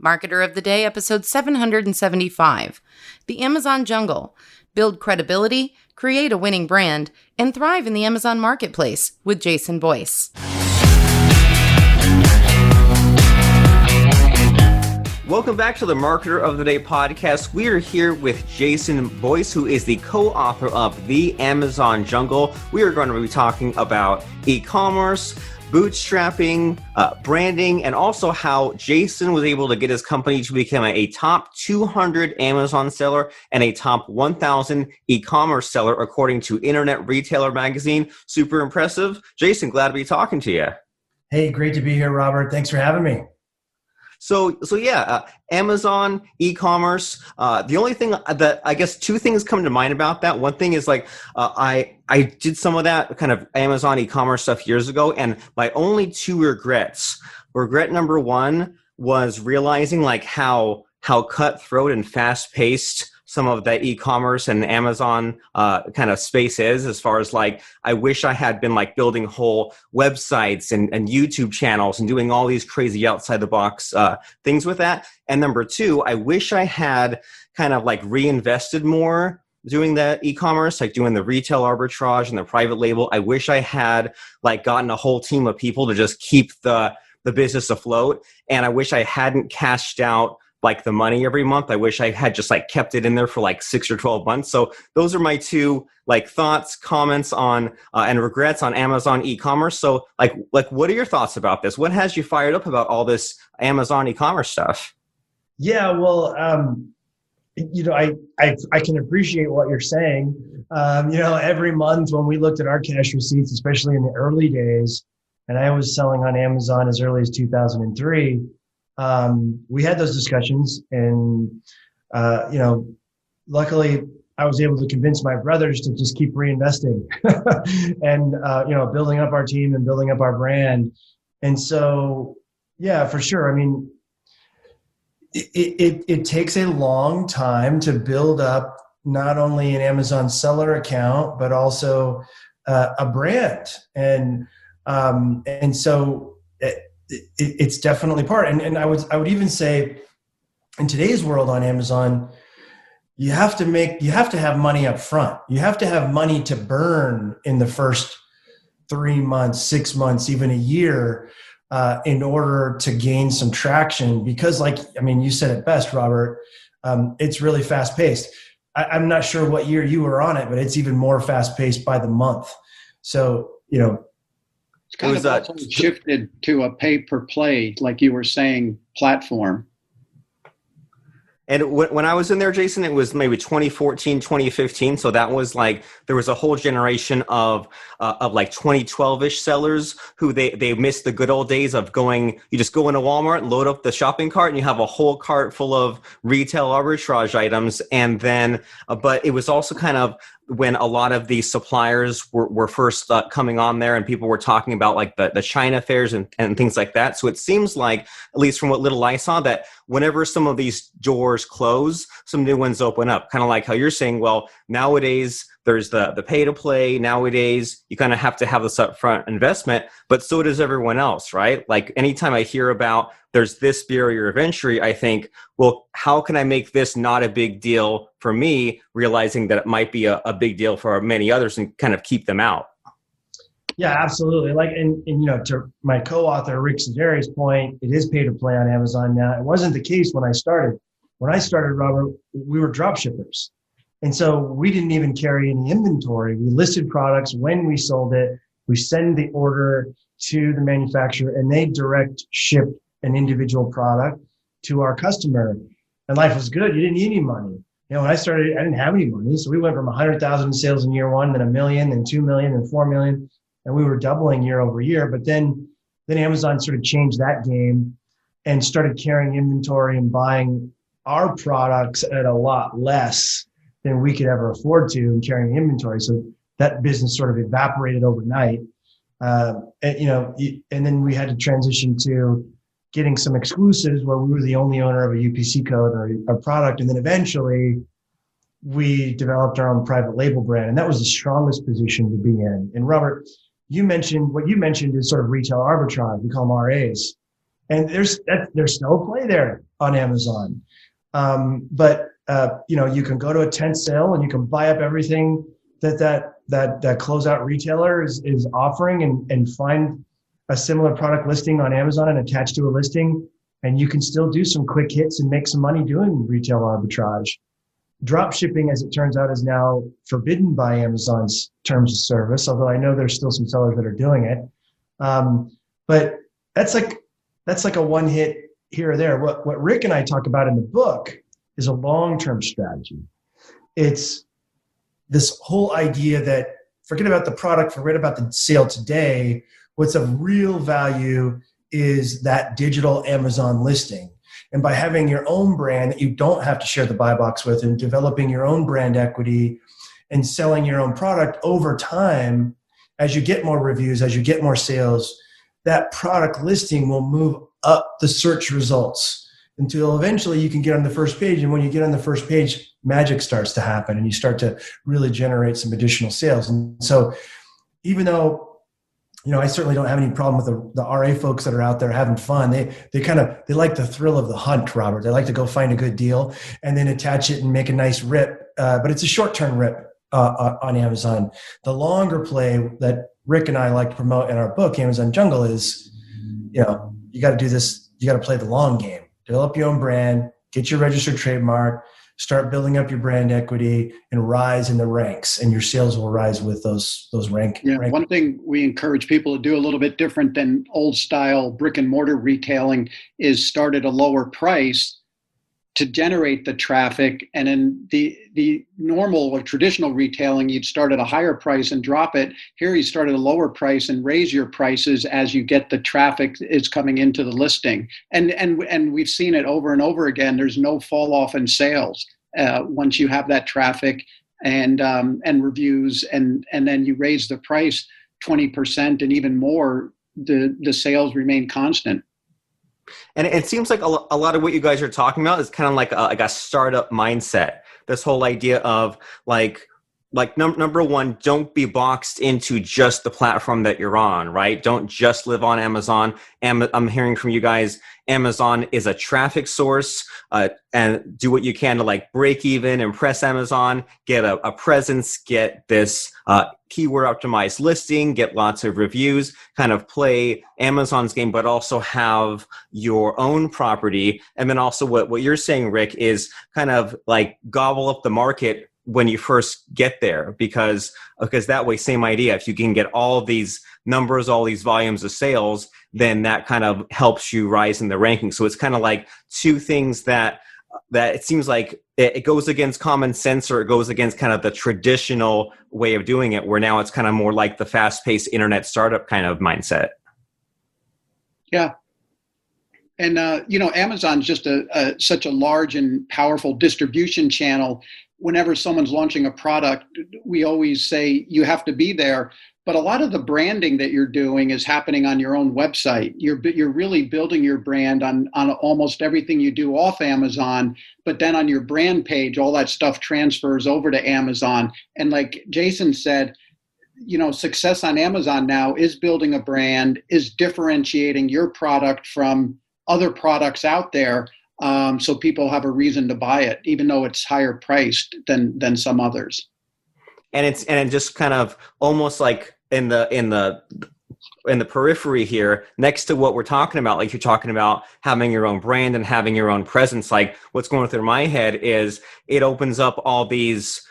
Marketer of the Day, episode 775. The Amazon Jungle. Build credibility, create a winning brand, and thrive in the Amazon marketplace with Jason Boyce. Welcome back to the Marketer of the Day podcast. We are here with Jason Boyce, who is the co-author of The Amazon Jungle. We are going to be talking about e-commerce, bootstrapping, branding, and also how Jason was able to get his company to become a top 200 Amazon seller and a top 1,000 e-commerce seller, according to Internet Retailer Magazine. Super impressive. Jason, glad to be talking to you. Hey, great to be here, Robert. Thanks for having me. So Amazon, e-commerce. The only thing that I guess two things come to mind about that. One thing is I did some of that kind of Amazon e-commerce stuff years ago, and my only two regrets. Regret number one was realizing how cutthroat and fast-paced some of the e-commerce and Amazon kind of space is, as far as I wish I had been building whole websites and YouTube channels and doing all these crazy outside the box things with that. And number two, I wish I had kind of reinvested more doing the e-commerce, doing the retail arbitrage and the private label. I wish I had gotten a whole team of people to just keep the business afloat. And I wish I hadn't cashed out the money every month. I wish I had just kept it in there for 6 or 12 months. So those are my two thoughts, comments on and regrets on Amazon e-commerce. So what are your thoughts about this? What has you fired up about all this Amazon e-commerce stuff? Yeah, well, I can appreciate what you're saying. Every month when we looked at our cash receipts, especially in the early days, and I was selling on Amazon as early as 2003. We had those discussions, and luckily I was able to convince my brothers to just keep reinvesting and building up our team and building up our brand. And so, yeah, for sure. I mean, it takes a long time to build up not only an Amazon seller account but also a brand, and so. It's definitely part. And I would even say in today's world on Amazon, you have to have money up front. You have to have money to burn in the first 3 months, 6 months, even a year, in order to gain some traction. Because you said it best, Robert, it's really fast paced. I'm not sure what year you were on it, but it's even more fast paced by the month. So, it's kind of also shifted to a pay-per-play, like you were saying, platform. And when I was in there, Jason, it was maybe 2014, 2015. So that was there was a whole generation of 2012-ish sellers who they missed the good old days of you just go into Walmart, load up the shopping cart, and you have a whole cart full of retail arbitrage items. And then, but it was also kind of when a lot of these suppliers were first coming on there, and people were talking about the China fairs and things like that. So it seems at least from what little I saw, that whenever some of these doors close, some new ones open up. Kind of like how you're saying, well, nowadays there's the pay to play. Nowadays, you kind of have to have this upfront investment, but so does everyone else, right? Anytime I hear about there's this barrier of entry, I think, well, how can I make this not a big deal for me, realizing that it might be a big deal for many others and kind of keep them out? Yeah, absolutely. To my co-author, Rick Sederi's point, it is pay to play on Amazon now. It wasn't the case when I started. When I started, Robert, we were drop shippers. And so we didn't even carry any inventory. We listed products when we sold it. We send the order to the manufacturer, and they direct ship an individual product to our customer. And life was good. You didn't need any money. When I started, I didn't have any money. So we went from 100,000 sales in year one, then 1 million, then 2 million, then 4 million. And we were doubling year over year. But then Amazon sort of changed that game and started carrying inventory and buying our products at a lot less than we could ever afford to, and carrying inventory. So that business sort of evaporated overnight. And then we had to transition to getting some exclusives where we were the only owner of a UPC code or a product. And then eventually we developed our own private label brand. And that was the strongest position to be in. And Robert, what you mentioned is sort of retail arbitrage. We call them RAs. And there's no play there on Amazon. But you can go to a tent sale and you can buy up everything that closeout retailer is offering and find a similar product listing on Amazon and attach to a listing. And you can still do some quick hits and make some money doing retail arbitrage. Drop shipping, as it turns out, is now forbidden by Amazon's terms of service, although I know there's still some sellers that are doing it. But that's like a one hit here or there. What Rick and I talk about in the book is a long-term strategy. It's this whole idea that forget about the product, forget about the sale today. What's of real value is that digital Amazon listing. And by having your own brand that you don't have to share the buy box with and developing your own brand equity and selling your own product over time, as you get more reviews, as you get more sales, that product listing will move up the search results until eventually you can get on the first page. And when you get on the first page, magic starts to happen and you start to really generate some additional sales. And so even though I certainly don't have any problem with the RA folks that are out there having fun. They like the thrill of the hunt, Robert. They like to go find a good deal and then attach it and make a nice rip. But it's a short-term rip on Amazon. The longer play that Rick and I like to promote in our book, Amazon Jungle, is, you got to do this. You got to play the long game. Develop your own brand, get your registered trademark, start building up your brand equity, and rise in the ranks, and your sales will rise with those rank. One thing we encourage people to do a little bit different than old style brick and mortar retailing is start at a lower price to generate the traffic. And in the normal or traditional retailing, you'd start at a higher price and drop it. Here you start at a lower price and raise your prices as you get the traffic is coming into the listing. And we've seen it over and over again. There's no fall off in sales once you have that traffic and reviews, and then you raise the price 20% and even more, the sales remain constant. And it seems like a lot of what you guys are talking about is kind of like a startup mindset. This whole idea of number one, don't be boxed into just the platform that you're on, right? Don't just live on Amazon. I'm hearing from you guys, Amazon is a traffic source, and do what you can to break even, impress Amazon, get a presence, get this keyword optimized listing, get lots of reviews, kind of play Amazon's game, but also have your own property. And then also what you're saying, Rick, is kind of gobble up the market when you first get there, because that way, same idea. If you can get all of these numbers, all these volumes of sales, then that kind of helps you rise in the ranking. So it's kind of like two things that it seems like it goes against common sense, or it goes against kind of the traditional way of doing it, where now it's kind of more like the fast-paced internet startup kind of mindset. Yeah. And, Amazon's just such a large and powerful distribution channel. Whenever someone's launching a product, we always say you have to be there. But a lot of the branding that you're doing is happening on your own website. You're really building your brand on almost everything you do off Amazon. But then on your brand page, all that stuff transfers over to Amazon. And like Jason said, success on Amazon now is building a brand, is differentiating your product from other products out there. So people have a reason to buy it, even though it's higher priced than some others. And it's just kind of almost like in the periphery here, next to what we're talking about, like you're talking about having your own brand and having your own presence. Like what's going through my head is it opens up all these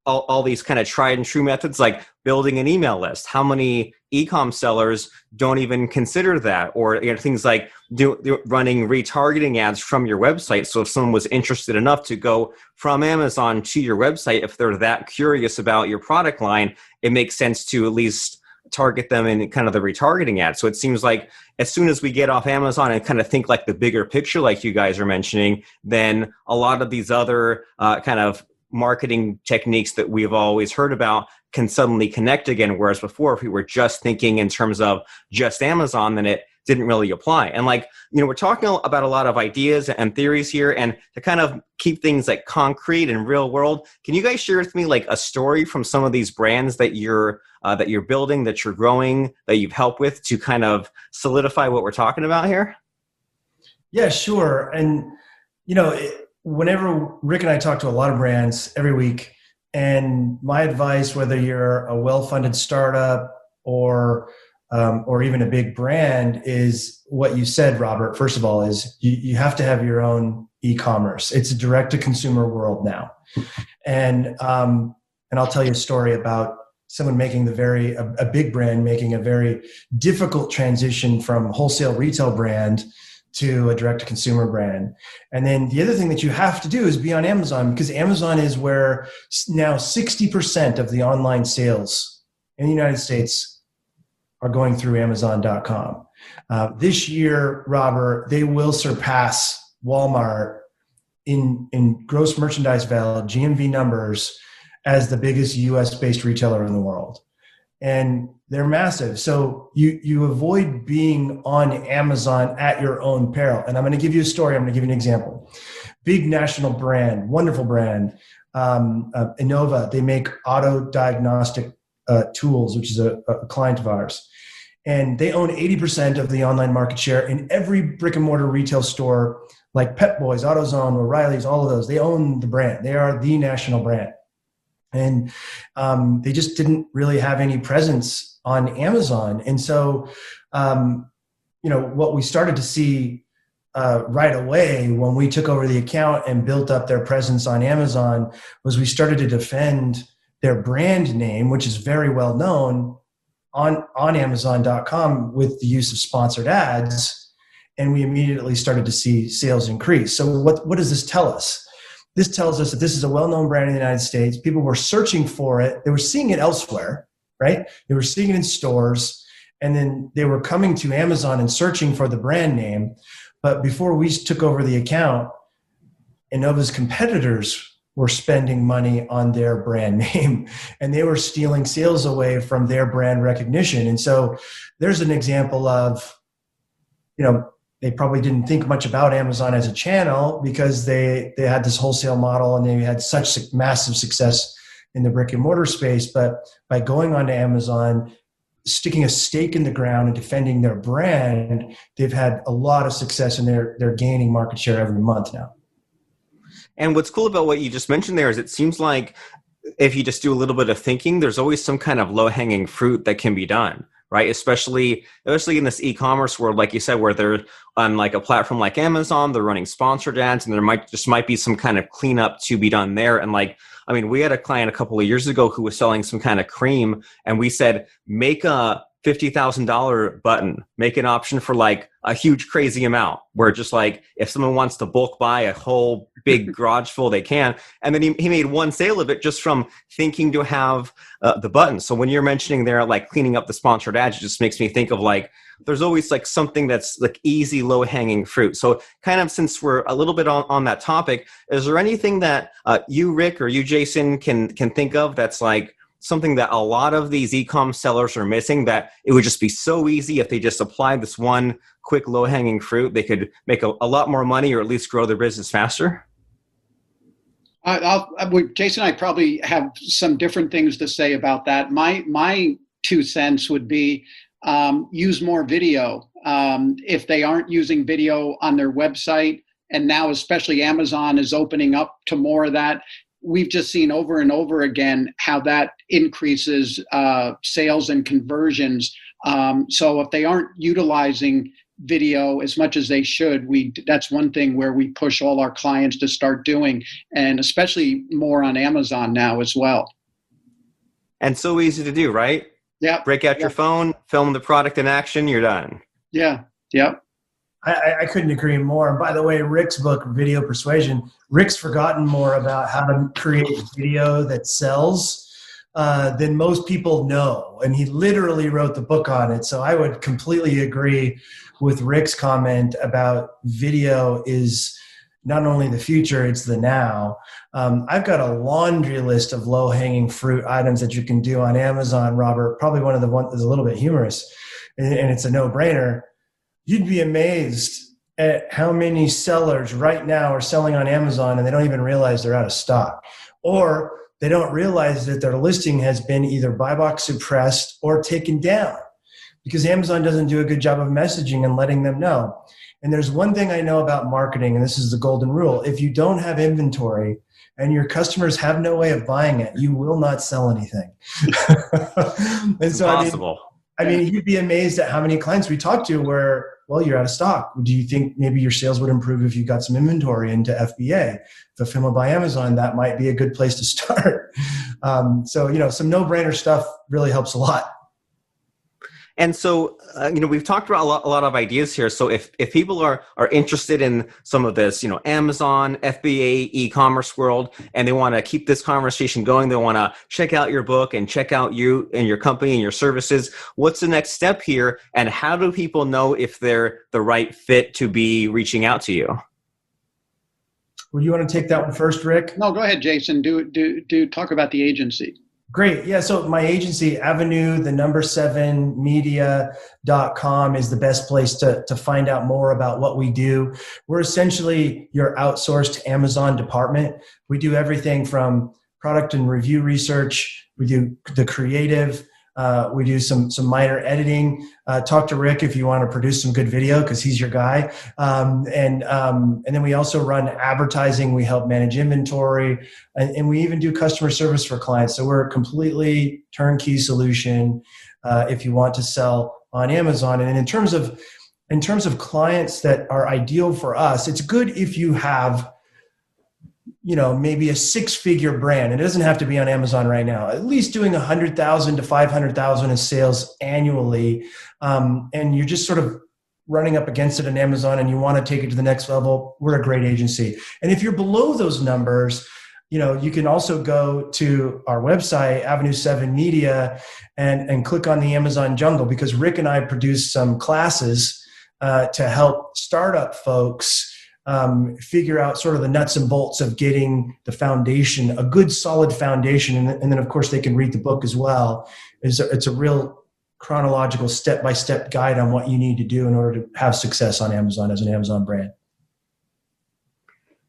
all these kind of tried and true methods, like building an email list. How many e-com sellers don't even consider that? Or things like running retargeting ads from your website. So if someone was interested enough to go from Amazon to your website, if they're that curious about your product line, it makes sense to at least target them in kind of the retargeting ad. So it seems like as soon as we get off Amazon and kind of think like the bigger picture, like you guys are mentioning, then a lot of these other kind of marketing techniques that we've always heard about can suddenly connect again. Whereas before, if we were just thinking in terms of just Amazon, then it didn't really apply. And we're talking about a lot of ideas and theories here, and to kind of keep things concrete and real world, can you guys share with me a story from some of these brands that you're building, that you're growing, that you've helped with to kind of solidify what we're talking about here? Yeah, sure. And, whenever Rick and I talk to a lot of brands every week, and my advice, whether you're a well-funded startup or even a big brand, is what you said, Robert. First of all, is you have to have your own e-commerce. It's a direct-to-consumer world now, and I'll tell you a story about someone making a big brand making a very difficult transition from wholesale retail brand to a direct-to-consumer brand. And then the other thing that you have to do is be on Amazon, because Amazon is where now 60% of the online sales in the United States are going through Amazon.com. This year, Robert, they will surpass Walmart in gross merchandise value, GMV numbers, as the biggest US-based retailer in the world. And they're massive. So you avoid being on Amazon at your own peril. And I'm going to give you a story. I'm going to give you an example. Big national brand, wonderful brand, Innova. They make auto diagnostic tools, which is a client of ours. And they own 80% of the online market share in every brick and mortar retail store, like Pep Boys, AutoZone, O'Reilly's, all of those. They own the brand. They are the national brand. And they just didn't really have any presence on Amazon. And so, what we started to see right away when we took over the account and built up their presence on Amazon was we started to defend their brand name, which is very well known, on Amazon.com with the use of sponsored ads. And we immediately started to see sales increase. So what does this tell us? This tells us that this is a well-known brand in the United States. People were searching for it. They were seeing it elsewhere, right? They were seeing it in stores, and then they were coming to Amazon and searching for the brand name. But before we took over the account, Innova's competitors were spending money on their brand name, and they were stealing sales away from their brand recognition. And so there's an example of, they probably didn't think much about Amazon as a channel because they had this wholesale model and they had such massive success in the brick and mortar space. But by going onto Amazon, sticking a stake in the ground and defending their brand, they've had a lot of success, and they're gaining market share every month now. And what's cool about what you just mentioned there is it seems like if you just do a little bit of thinking, there's always some kind of low-hanging fruit that can be done, right? Especially in this e-commerce world, like you said, where they're on like a platform like Amazon, they're running sponsored ads, and there might be some kind of cleanup to be done there. And we had a client a couple of years ago who was selling some kind of cream, and we said, make a $50,000 button, make an option for like a huge crazy amount where just like if someone wants to bulk buy a whole big garage full, they can. And then he made one sale of it just from thinking to have the button. So when you're mentioning there, like cleaning up the sponsored ads, it just makes me think of like, there's always like something that's like easy, low hanging fruit. So kind of since we're a little bit on that topic, is there anything that you, Rick, or you, Jason, can think of that's like something that a lot of these e-com sellers are missing, that it would just be so easy if they just applied this one quick low-hanging fruit, they could make a lot more money or at least grow their business faster? Jason and I probably have some different things to say about that. My 2 cents would be use more video. If they aren't using video on their website, and now especially Amazon is opening up to more of that, we've just seen over and over again how that increases sales and conversions. So if they aren't utilizing video as much as they should, that's one thing where we push all our clients to start doing, and especially more on Amazon now as well. And so easy to do, right? Yeah. Break out your phone, film the product in action, you're done. Yeah. Yep. I couldn't agree more. And by the way, Rick's book, Video Persuasion, Rick's forgotten more about how to create video that sells than most people know. And he literally wrote the book on it. So I would completely agree with Rick's comment about video is not only the future, it's the now. I've got a laundry list of low-hanging fruit items that you can do on Amazon, Robert. Probably one of the ones that's a little bit humorous, and it's a no-brainer. You'd be amazed at how many sellers right now are selling on Amazon and they don't even realize they're out of stock, or they don't realize that their listing has been either buy box suppressed or taken down because Amazon doesn't do a good job of messaging and letting them know. And there's one thing I know about marketing, and this is the golden rule. If you don't have inventory and your customers have no way of buying it, you will not sell anything. It's impossible. I mean, you'd be amazed at how many clients we talk to where, well, you're out of stock. Do you think maybe your sales would improve if you got some inventory into FBA, Fulfillment by Amazon? That might be a good place to start. So, some no-brainer stuff really helps a lot. And so, we've talked about a lot of ideas here. So if people are interested in some of this, Amazon, FBA, e-commerce world, and they want to keep this conversation going, they want to check out your book and check out you and your company and your services, what's the next step here? And how do people know if they're the right fit to be reaching out to you? Well, you want to take that one first, Rick? No, go ahead, Jason. Do talk about the agency. Great. Yeah. So my agency, Avenue, 7media.com is the best place to find out more about what we do. We're essentially your outsourced Amazon department. We do everything from product and review research. We do the creative. We do some minor editing. Talk to Rick if you want to produce some good video because he's your guy. And then we also run advertising. We help manage inventory, and we even do customer service for clients. So we're a completely turnkey solution if you want to sell on Amazon. And in terms of clients that are ideal for us, it's good if you have maybe a 6-figure brand. It doesn't have to be on Amazon right now. At least doing 100,000 to 500,000 in sales annually, and you're just sort of running up against it on Amazon, and you want to take it to the next level. We're a great agency. And if you're below those numbers, you can also go to our website, Avenue 7 Media, and click on the Amazon jungle, because Rick and I produce some classes to help startup folks figure out sort of the nuts and bolts of getting the foundation, a good solid foundation. And then of course they can read the book as well. It's a real chronological step-by-step guide on what you need to do in order to have success on Amazon as an Amazon brand.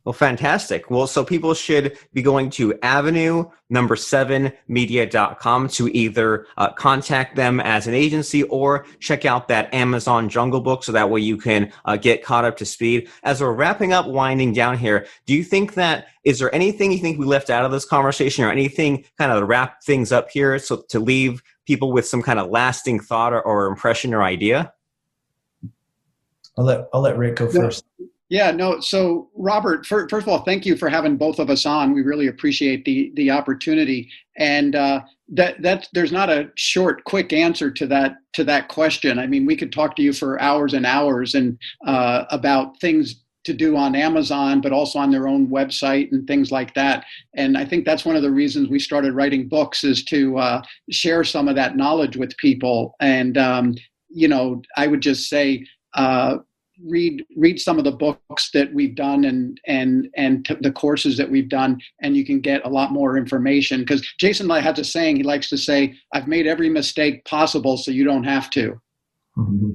Well, fantastic. Well, so people should be going to avenue7media.com to either contact them as an agency or check out that Amazon Jungle Book, so that way you can get caught up to speed. As we're wrapping up, winding down here, do you think is there anything you think we left out of this conversation, or anything kind of to wrap things up here, so to leave people with some kind of lasting thought or impression or idea? I'll let Rick go first. Yeah, no. So Robert, first of all, thank you for having both of us on. We really appreciate the opportunity. And that there's not a short, quick answer to that question. I mean, we could talk to you for hours and hours and about things to do on Amazon, but also on their own website and things like that. And I think that's one of the reasons we started writing books, is to share some of that knowledge with people. And I would just say, read some of the books that we've done and the courses that we've done, and you can get a lot more information. Because Jason has a saying, he likes to say, "I've made every mistake possible so you don't have to." Mm-hmm.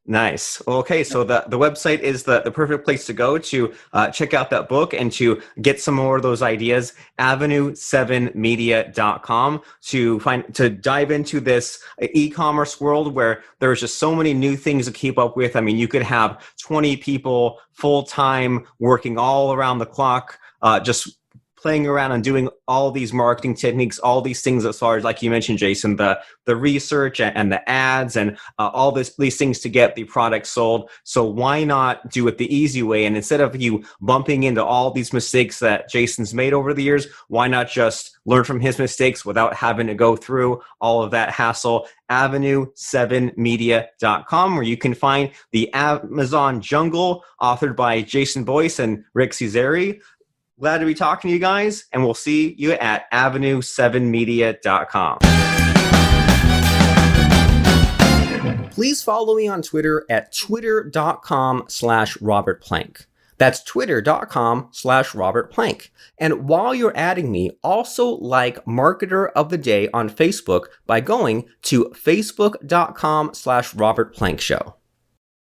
Nice. Okay, so the website is the perfect place to go to check out that book and to get some more of those ideas. Avenue7media.com to dive into this e-commerce world where there's just so many new things to keep up with. I mean, you could have 20 people full-time working all around the clock, just playing around and doing all these marketing techniques, all these things as far as, like you mentioned, Jason, the research and the ads and all these things to get the product sold. So why not do it the easy way? And instead of you bumping into all these mistakes that Jason's made over the years, why not just learn from his mistakes without having to go through all of that hassle? Avenue7media.com, where you can find the Amazon Jungle, authored by Jason Boyce and Rick Cesari. Glad to be talking to you guys, and we'll see you at avenue7media.com. Please follow me on Twitter at twitter.com/Robert Plank. That's twitter.com/Robert Plank. And while you're adding me, also like Marketer of the Day on Facebook by going to facebook.com/Robert Plank Show.